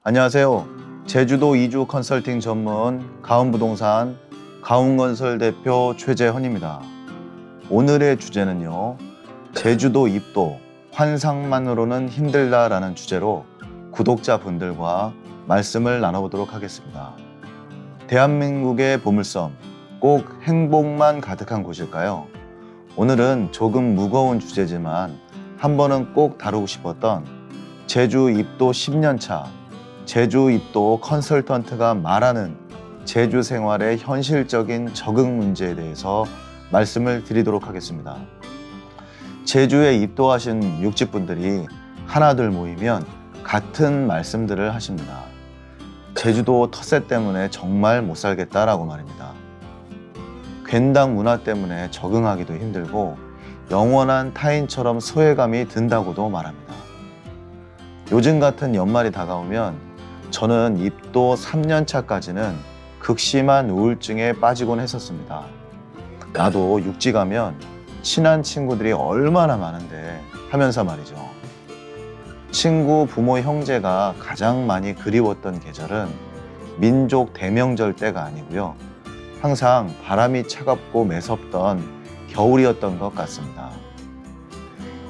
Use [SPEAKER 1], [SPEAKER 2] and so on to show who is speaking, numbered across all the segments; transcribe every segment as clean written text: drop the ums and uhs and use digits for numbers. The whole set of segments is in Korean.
[SPEAKER 1] 안녕하세요. 제주도 이주 컨설팅 전문 가운부동산 가운건설 대표 최재헌입니다. 오늘의 주제는요. 제주도 입도 환상만으로는 힘들다라는 주제로 구독자분들과 말씀을 나눠보도록 하겠습니다. 대한민국의 보물섬, 꼭 행복만 가득한 곳일까요? 오늘은 조금 무거운 주제지만 한 번은 꼭 다루고 싶었던 제주 입도 10년차 제주 입도 컨설턴트가 말하는 제주 생활의 현실적인 적응 문제에 대해서 말씀을 드리도록 하겠습니다. 제주에 입도하신 육지분들이 하나둘 모이면 같은 말씀들을 하십니다. 제주도 텃세 때문에 정말 못 살겠다라고 말입니다. 괜당 문화 때문에 적응하기도 힘들고 영원한 타인처럼 소외감이 든다고도 말합니다. 요즘 같은 연말이 다가오면 저는 입도 3년차까지는 극심한 우울증에 빠지곤 했었습니다. 나도 육지 가면 친한 친구들이 얼마나 많은데 하면서 말이죠. 친구, 부모, 형제가 가장 많이 그리웠던 계절은 민족 대명절 때가 아니고요. 항상 바람이 차갑고 매섭던 겨울이었던 것 같습니다.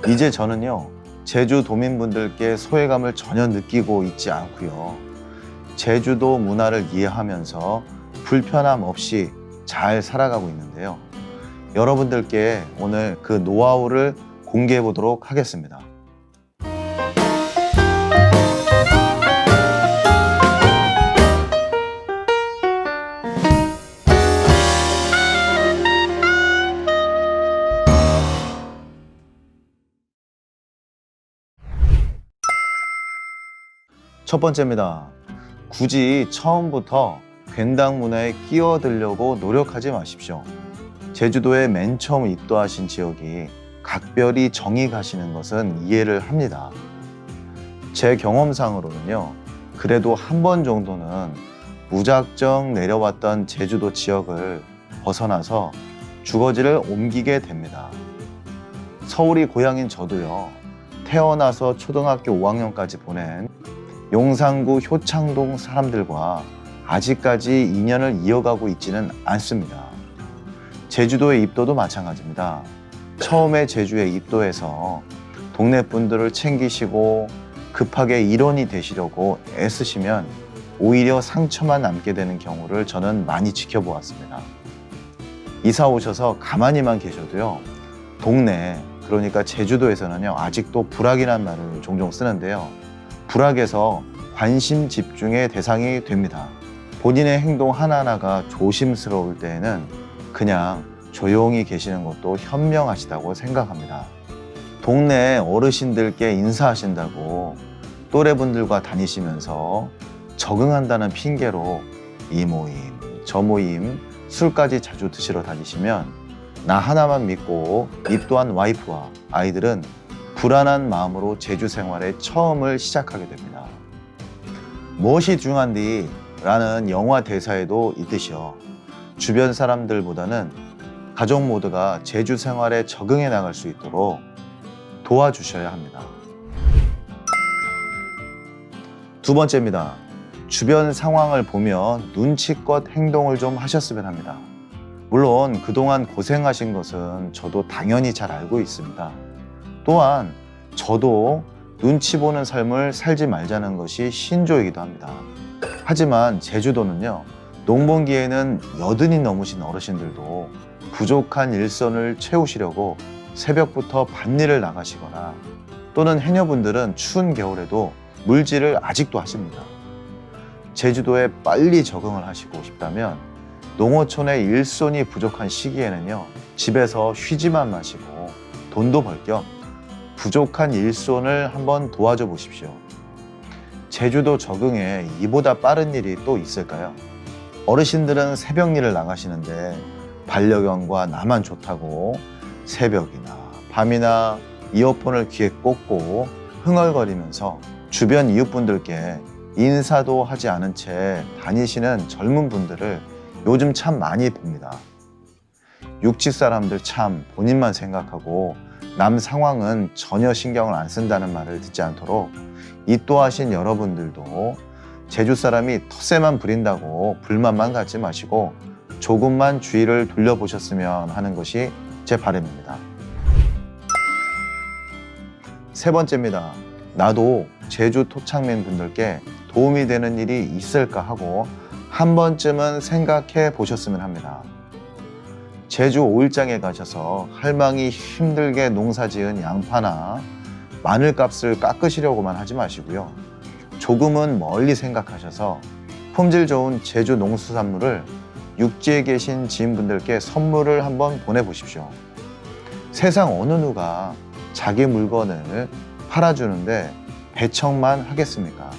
[SPEAKER 1] 이제 저는요. 제주 도민분들께 소외감을 전혀 느끼고 있지 않고요. 제주도 문화를 이해하면서 불편함 없이 잘 살아가고 있는데요. 여러분들께 오늘 그 노하우를 공개해 보도록 하겠습니다. 첫 번째입니다. 굳이 처음부터 괜당 문화에 끼어들려고 노력하지 마십시오. 제주도에 맨 처음 입도하신 지역이 각별히 정이 가시는 것은 이해를 합니다. 제 경험상으로는요, 그래도 한 번 정도는 무작정 내려왔던 제주도 지역을 벗어나서 주거지를 옮기게 됩니다. 서울이 고향인 저도요, 태어나서 초등학교 5학년까지 보낸 용산구 효창동 사람들과 아직까지 인연을 이어가고 있지는 않습니다. 제주도의 입도도 마찬가지입니다. 처음에 제주에 입도해서 동네 분들을 챙기시고 급하게 일원이 되시려고 애쓰시면 오히려 상처만 남게 되는 경우를 저는 많이 지켜보았습니다. 이사 오셔서 가만히만 계셔도요, 동네, 그러니까 제주도에서는요, 아직도 불악이라는 말을 종종 쓰는데요. 불악에서 관심 집중의 대상이 됩니다. 본인의 행동 하나하나가 조심스러울 때에는 그냥 조용히 계시는 것도 현명하시다고 생각합니다. 동네 어르신들께 인사하신다고 또래분들과 다니시면서 적응한다는 핑계로 이 모임, 저 모임, 술까지 자주 드시러 다니시면 나 하나만 믿고 입도한 와이프와 아이들은 불안한 마음으로 제주 생활의 처음을 시작하게 됩니다. 무엇이 중요한디? 라는 영화 대사에도 있듯이요. 주변 사람들보다는 가족 모두가 제주 생활에 적응해 나갈 수 있도록 도와주셔야 합니다. 두 번째입니다. 주변 상황을 보며 눈치껏 행동을 좀 하셨으면 합니다. 물론 그동안 고생하신 것은 저도 당연히 잘 알고 있습니다. 또한 저도 눈치 보는 삶을 살지 말자는 것이 신조이기도 합니다. 하지만 제주도는요, 농번기에는 80이 넘으신 어르신들도 부족한 일손을 채우시려고 새벽부터 밭일을 나가시거나 또는 해녀분들은 추운 겨울에도 물질을 아직도 하십니다. 제주도에 빨리 적응을 하시고 싶다면 농어촌의 일손이 부족한 시기에는요, 집에서 쉬지만 마시고 돈도 벌 겸 부족한 일손을 한번 도와줘 보십시오. 제주도 적응에 이보다 빠른 일이 또 있을까요? 어르신들은 새벽 일을 나가시는데 반려견과 나만 좋다고 새벽이나 밤이나 이어폰을 귀에 꽂고 흥얼거리면서 주변 이웃분들께 인사도 하지 않은 채 다니시는 젊은 분들을 요즘 참 많이 봅니다. 육지 사람들 참 본인만 생각하고 남 상황은 전혀 신경을 안 쓴다는 말을 듣지 않도록 입도하신 여러분들도 제주 사람이 텃세만 부린다고 불만만 갖지 마시고 조금만 주의를 돌려보셨으면 하는 것이 제 바람입니다. 세 번째입니다. 나도 제주 토착민 분들께 도움이 되는 일이 있을까 하고 한 번쯤은 생각해 보셨으면 합니다. 제주 5일장에 가셔서 할망이 힘들게 농사지은 양파나 마늘값을 깎으시려고만 하지 마시고요. 조금은 멀리 생각하셔서 품질 좋은 제주 농수산물을 육지에 계신 지인분들께 선물을 한번 보내보십시오. 세상 어느 누가 자기 물건을 팔아주는데 배척만 하겠습니까?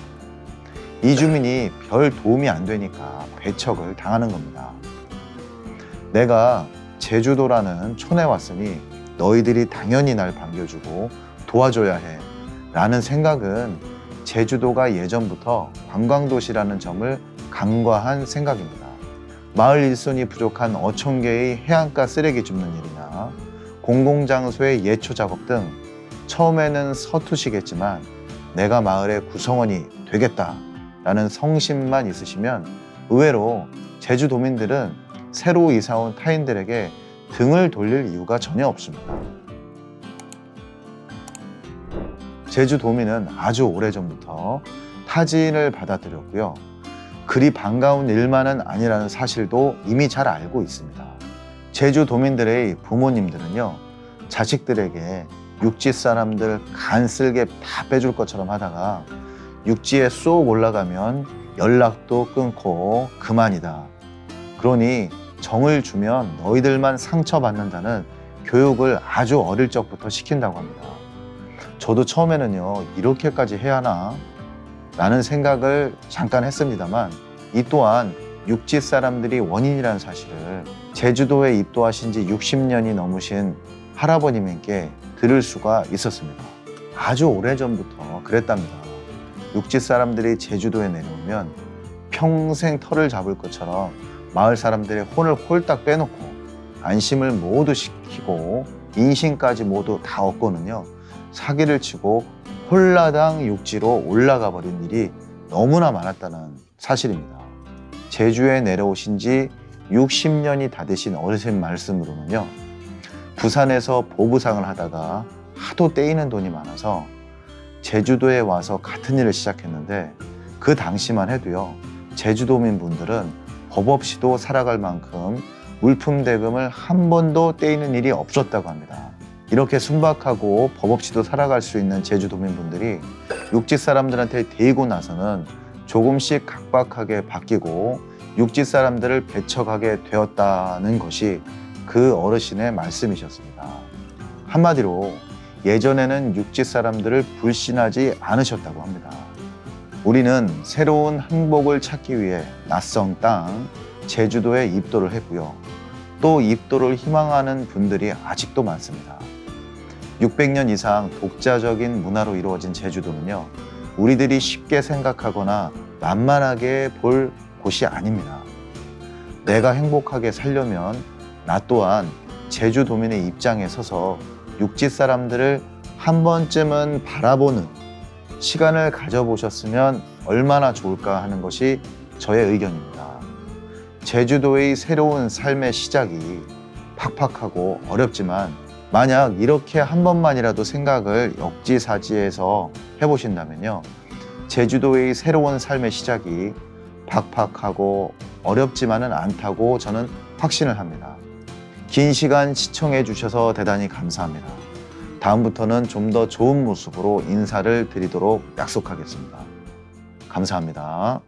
[SPEAKER 1] 이주민이 별 도움이 안 되니까 배척을 당하는 겁니다. 내가 제주도라는 촌에 왔으니 너희들이 당연히 날 반겨주고 도와줘야 해 라는 생각은 제주도가 예전부터 관광도시라는 점을 간과한 생각입니다. 마을 일손이 부족한 어촌계의 해안가 쓰레기 줍는 일이나 공공장소의 예초 작업 등 처음에는 서투시겠지만 내가 마을의 구성원이 되겠다라는 성심만 있으시면 의외로 제주도민들은 새로 이사온 타인들에게 등을 돌릴 이유가 전혀 없습니다. 제주도민은 아주 오래전부터 타지인을 받아들였고요. 그리 반가운 일만은 아니라는 사실도 이미 잘 알고 있습니다. 제주도민들의 부모님들은요, 자식들에게 육지 사람들 간 쓸개 다 빼줄 것처럼 하다가 육지에 쏙 올라가면 연락도 끊고 그만이다. 그러니 정을 주면 너희들만 상처받는다는 교육을 아주 어릴 적부터 시킨다고 합니다. 저도 처음에는요, 이렇게까지 해야 하나? 라는 생각을 잠깐 했습니다만 이 또한 육지 사람들이 원인이라는 사실을 제주도에 입도하신 지 60년이 넘으신 할아버님께 들을 수가 있었습니다. 아주 오래전부터 그랬답니다. 육지 사람들이 제주도에 내려오면 평생 털을 잡을 것처럼 마을 사람들의 혼을 홀딱 빼놓고 안심을 모두 시키고 인심까지 모두 다 얻고는요, 사기를 치고 홀라당 육지로 올라가 버린 일이 너무나 많았다는 사실입니다. 제주에 내려오신 지 60년이 다 되신 어르신 말씀으로는요, 부산에서 보부상을 하다가 하도 떼이는 돈이 많아서 제주도에 와서 같은 일을 시작했는데 그 당시만 해도요, 제주도민 분들은 법 없이도 살아갈 만큼 물품 대금을 한 번도 떼이는 일이 없었다고 합니다. 이렇게 순박하고 법 없이도 살아갈 수 있는 제주도민 분들이 육지 사람들한테 데이고 나서는 조금씩 각박하게 바뀌고 육지 사람들을 배척하게 되었다는 것이 그 어르신의 말씀이셨습니다. 한마디로 예전에는 육지 사람들을 불신하지 않으셨다고 합니다. 우리는 새로운 행복을 찾기 위해 낯선 땅 제주도에 입도를 했고요. 또 입도를 희망하는 분들이 아직도 많습니다. 600년 이상 독자적인 문화로 이루어진 제주도는요, 우리들이 쉽게 생각하거나 만만하게 볼 곳이 아닙니다. 내가 행복하게 살려면 나 또한 제주도민의 입장에 서서 육지 사람들을 한 번쯤은 바라보는 시간을 가져보셨으면 얼마나 좋을까 하는 것이 저의 의견입니다. 제주도의 새로운 삶의 시작이 팍팍하고 어렵지만 만약 이렇게 한 번만이라도 생각을 역지사지해서 해보신다면요, 제주도의 새로운 삶의 시작이 팍팍하고 어렵지만은 않다고 저는 확신을 합니다. 긴 시간 시청해 주셔서 대단히 감사합니다. 다음부터는 좀 더 좋은 모습으로 인사를 드리도록 약속하겠습니다. 감사합니다.